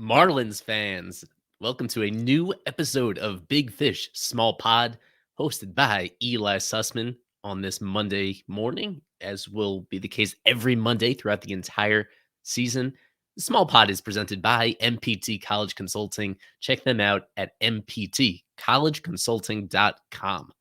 Marlins fans, welcome to a new episode of Big Fish, Small Pod, hosted by Ely Sussman on this Monday morning, as will be the case every Monday throughout the entire season. The Small Pod is presented by MPT College Consulting. Check them out at mptcollegeconsulting.com.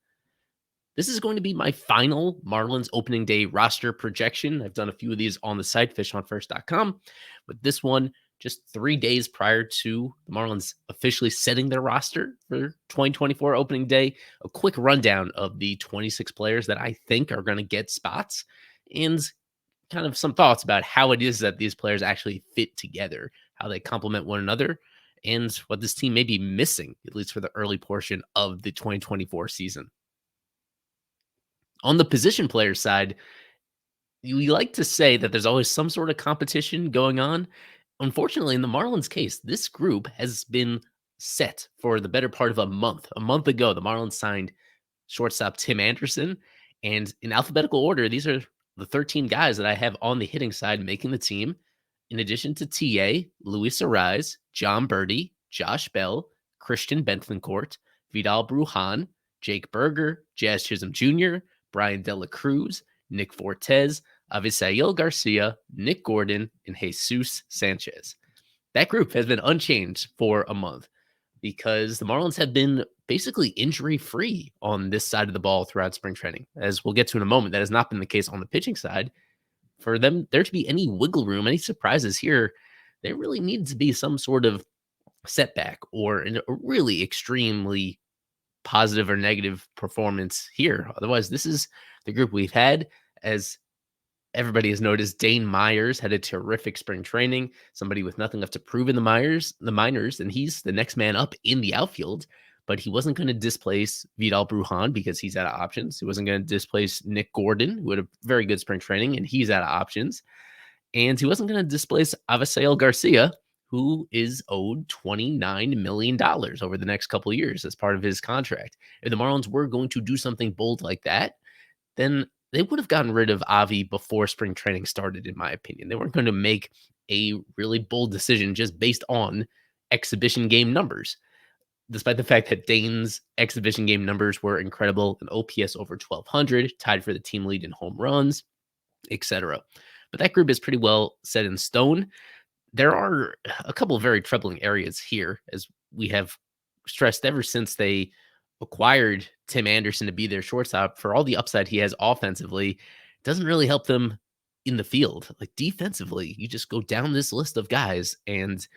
This is going to be my final Marlins opening day roster projection. I've done a few of these on the site, fishonfirst.com, but this one just 3 days prior to the Marlins officially setting their roster for 2024 opening day. A quick rundown of the 26 players that I think are going to get spots and kind of some thoughts about how it is that these players actually fit together, how they complement one another, and what this team may be missing, at least for the early portion of the 2024 season. On the position player side, we like to say that there's always some sort of competition going on. Unfortunately, in the Marlins case, this group has been set for the better part of a month. A month ago, the Marlins signed shortstop Tim Anderson. And in alphabetical order, these are the 13 guys that I have on the hitting side making the team. In addition to TA, Luis Arise, John Birdie, Josh Bell, Christian Benfencourt, Vidal Brujan, Jake Berger, Jazz Chisholm Jr., Brian Dela Cruz, Nick Fortes, Avisail Garcia, Nick Gordon, and Jesus Sanchez. That group has been unchanged for a month because the Marlins have been basically injury-free on this side of the ball throughout spring training. As we'll get to in a moment, that has not been the case on the pitching side. For them, there to be any wiggle room, any surprises here, there really needs to be some sort of setback or a really extremely positive or negative performance here. Otherwise, this is the group we've had. As everybody has noticed, Dane Myers had a terrific spring training, somebody with nothing left to prove in the minors, and he's the next man up in the outfield. But he wasn't going to displace Vidal Brujan because he's out of options. He wasn't going to displace Nick Gordon, who had a very good spring training, and he's out of options. And he wasn't going to displace Avisail Garcia, who is owed $29 million over the next couple of years as part of his contract. If the Marlins were going to do something bold like that, then they would have gotten rid of Avi before spring training started, in my opinion. They weren't going to make a really bold decision just based on exhibition game numbers, despite the fact that Dane's exhibition game numbers were incredible, an OPS over 1,200, tied for the team lead in home runs, etc. But that group is pretty well set in stone. There are a couple of very troubling areas here, as we have stressed ever since they acquired Tim Anderson to be their shortstop. For all the upside he has offensively, doesn't really help them in the field. Like defensively, you just go down this list of guys, and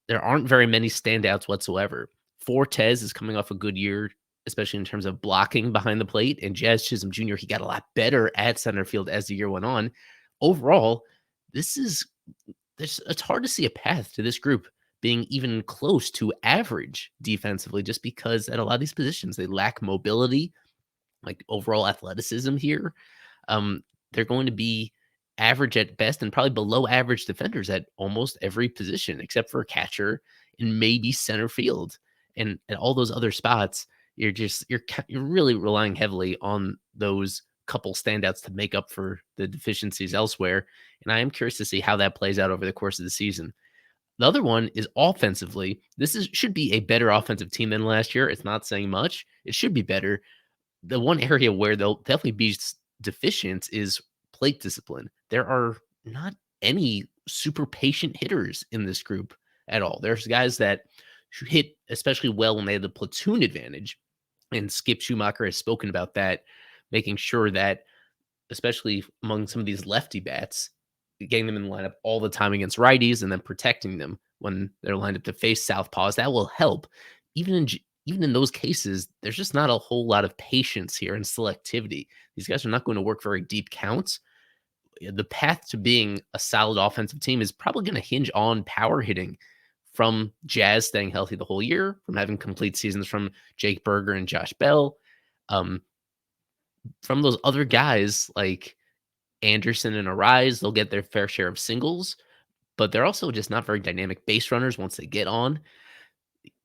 there aren't very many standouts whatsoever. Fortes is coming off a good year, especially in terms of blocking behind the plate, and Jazz Chisholm Jr., he got a lot better at center field as the year went on. Overall, it's hard to see a path to this group being even close to average defensively, just because at a lot of these positions, they lack mobility, like overall athleticism here. They're going to be average at best and probably below average defenders at almost every position, except for catcher and maybe center field. And at all those other spots, you're really relying heavily on those couple standouts to make up for the deficiencies elsewhere. And I am curious to see how that plays out over the course of the season. The other one is offensively. Should be a better offensive team than last year. It's not saying much. It should be better. The one area where they'll definitely be deficient is plate discipline. There are not any super patient hitters in this group at all. There's guys that hit especially well when they have the platoon advantage. And Skip Schumacher has spoken about that, making sure that, especially among some of these lefty bats, getting them in the lineup all the time against righties and then protecting them when they're lined up to face southpaws, that will help. Even in those cases, there's just not a whole lot of patience here and selectivity. These guys are not going to work very deep counts. The path to being a solid offensive team is probably going to hinge on power hitting from Jazz staying healthy the whole year, from having complete seasons from Jake Berger and Josh Bell, from those other guys like Anderson and Arise. They'll get their fair share of singles, but they're also just not very dynamic base runners once they get on.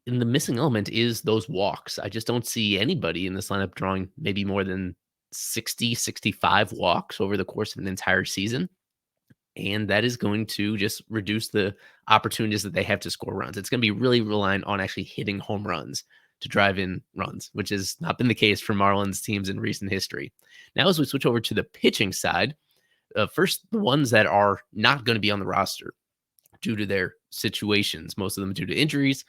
And the missing element is those walks. I just don't see anybody in this lineup drawing maybe more than 60, 65 walks over the course of an entire season. and that is going to just reduce the opportunities that they have to score runs. It's going to be really reliant on actually hitting home runs to drive in runs, which has not been the case for Marlins teams in recent history. Now, as we switch over to the pitching side, first, the ones that are not going to be on the roster due to their situations, most of them due to injuries.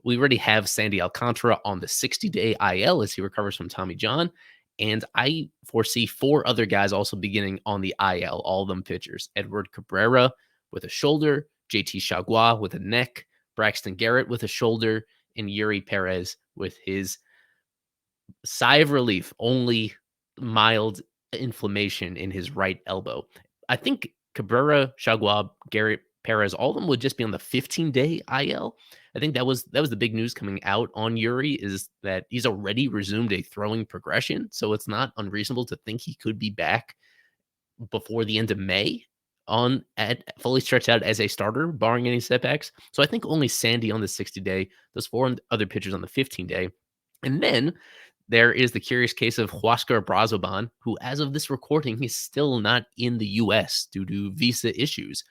We already have Sandy Alcantara on the 60-day IL as he recovers from Tommy John. And I foresee four other guys also beginning on the IL, all of them pitchers. Edward Cabrera with a shoulder, JT Chagua with a neck, Braxton Garrett with a shoulder, and Yuri Perez with his sigh of relief, only mild inflammation in his right elbow. I think Cabrera, Chagua, Garrett, Perez, all of them would just be on the 15-day IL. I think that was the big news coming out on Yuri is that he's already resumed a throwing progression, so it's not unreasonable to think he could be back before the end of May on at fully stretched out as a starter, barring any setbacks. So I think only Sandy on the 60-day, those four other pitchers on the 15-day. And then there is the curious case of Huascar Brazoban, who, as of this recording, is still not in the U.S. due to visa issues.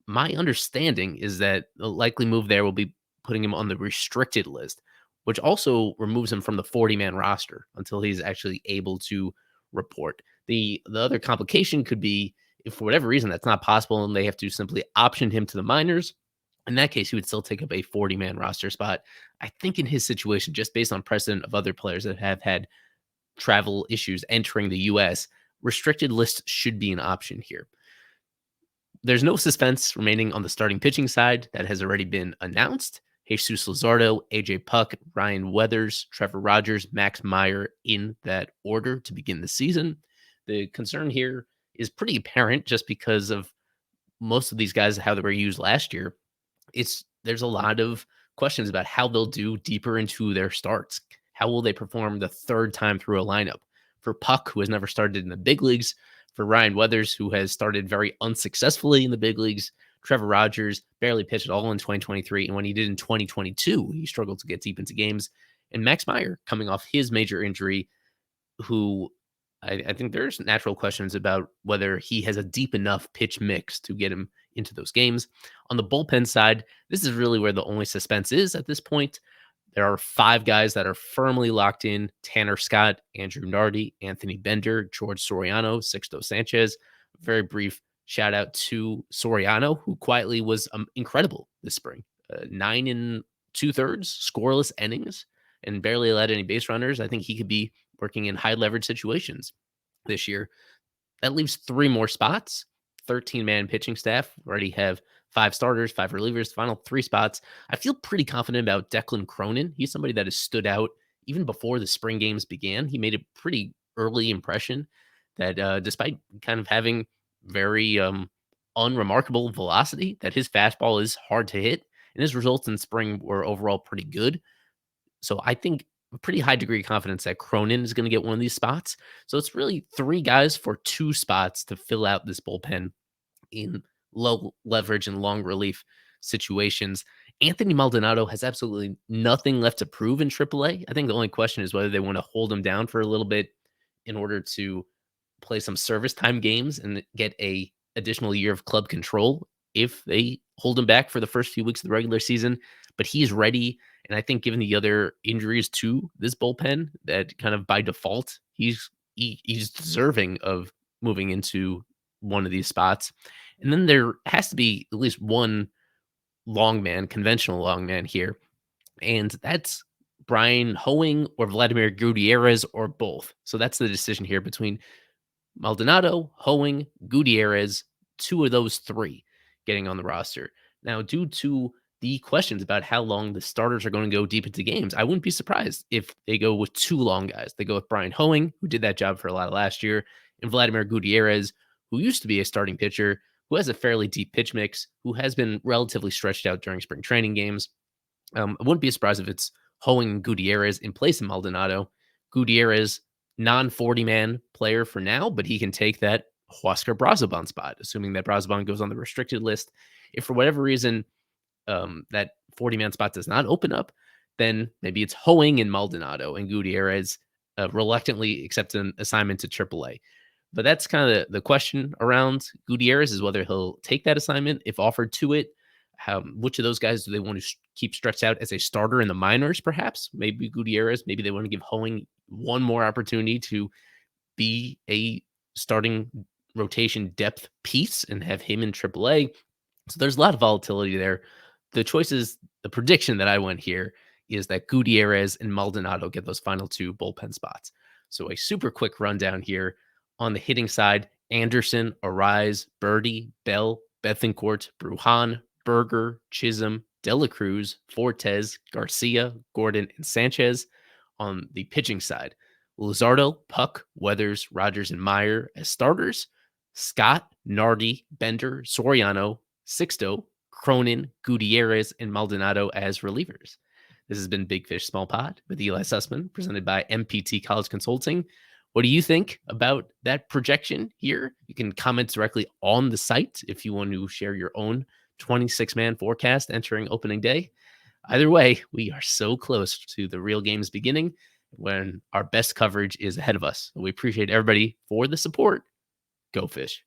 My understanding is that the likely move there will be putting him on the restricted list, which also removes him from the 40-man roster until he's actually able to report. The other complication could be if for whatever reason that's not possible and they have to simply option him to the minors. In that case, he would still take up a 40-man roster spot. I think in his situation, just based on precedent of other players that have had travel issues entering the U.S., restricted lists should be an option here. There's no suspense remaining on the starting pitching side that has already been announced. Jesus Luzardo, AJ Puck, Ryan Weathers, Trevor Rogers, Max Meyer in that order to begin the season. The concern here is pretty apparent just because of most of these guys, how they were used last year. There's a lot of questions about how they'll do deeper into their starts. How will they perform the third time through a lineup? For Puck, who has never started in the big leagues, for Ryan Weathers, who has started very unsuccessfully in the big leagues, Trevor Rogers barely pitched at all in 2023, and when he did in 2022, he struggled to get deep into games. And Max Meyer, coming off his major injury, who I think there's natural questions about whether he has a deep enough pitch mix to get him into those games. On the bullpen side, this is really where the only suspense is at this point. There are five guys that are firmly locked in: Tanner Scott, Andrew Nardi, Anthony Bender, George Soriano, Sixto Sanchez. Very brief shout out to Soriano, who quietly was incredible this spring. 9 2/3 scoreless innings and barely led any base runners. I think he could be working in high leverage situations this year. That leaves three more spots. 13-man pitching staff already have five starters, five relievers, final three spots. I feel pretty confident about Declan Cronin. He's somebody that has stood out even before the spring games began. He made a pretty early impression that despite kind of having very unremarkable velocity, that his fastball is hard to hit, and his results in spring were overall pretty good. So I think a pretty high degree of confidence that Cronin is going to get one of these spots. So it's really three guys for two spots to fill out this bullpen in low leverage and long relief situations. Anthony Maldonado has absolutely nothing left to prove in AAA. I think the only question is whether they want to hold him down for a little bit in order to play some service time games and get a additional year of club control if they hold him back for the first few weeks of the regular season. But he's ready. And I think given the other injuries to this bullpen, that kind of by default, he's deserving of moving into one of these spots. And then there has to be at least one long man, conventional long man here. And that's Brian Hoeing or Vladimir Gutierrez or both. So that's the decision here between Maldonado, Hoeing, Gutierrez, two of those three getting on the roster. Now, due to the questions about how long the starters are going to go deep into games, I wouldn't be surprised if they go with two long guys. They go with Brian Hoeing, who did that job for a lot of last year, and Vladimir Gutierrez, who used to be a starting pitcher, who has a fairly deep pitch mix, who has been relatively stretched out during spring training games. I wouldn't be surprised if it's Hoeing and Gutierrez in place of Maldonado. Gutierrez, non-40-man player for now, but he can take that Huascar Brazoban spot, assuming that Brazoban goes on the restricted list. If for whatever reason that 40-man spot does not open up, then maybe it's Hoeing and Maldonado, and Gutierrez reluctantly accepts an assignment to AAA. But that's kind of the question around Gutierrez is whether he'll take that assignment if offered to it. Which of those guys do they want to keep stretched out as a starter in the minors, perhaps? Maybe Gutierrez. Maybe they want to give Hoeing one more opportunity to be a starting rotation depth piece and have him in AAA. So there's a lot of volatility there. The prediction that I went here is that Gutierrez and Maldonado get those final two bullpen spots. So a super quick rundown here on the hitting side: Anderson, Arise, Birdie, Bell, Bethencourt, Brujan, Berger, Chisholm, Dela Cruz, Fortes, Garcia, Gordon, and Sanchez. On the pitching side, Luzardo, Puck, Weathers, Rogers, and Meyer as starters. Scott, Nardi, Bender, Soriano, Sixto, Cronin, Gutierrez, and Maldonado as relievers. This has been Big Fish, Small Pod with Ely Sussman, presented by MPT College Consulting. What do you think about that projection here? You can comment directly on the site if you want to share your own 26-man forecast entering opening day. Either way, we are so close to the real games beginning when our best coverage is ahead of us. We appreciate everybody for the support. Go Fish.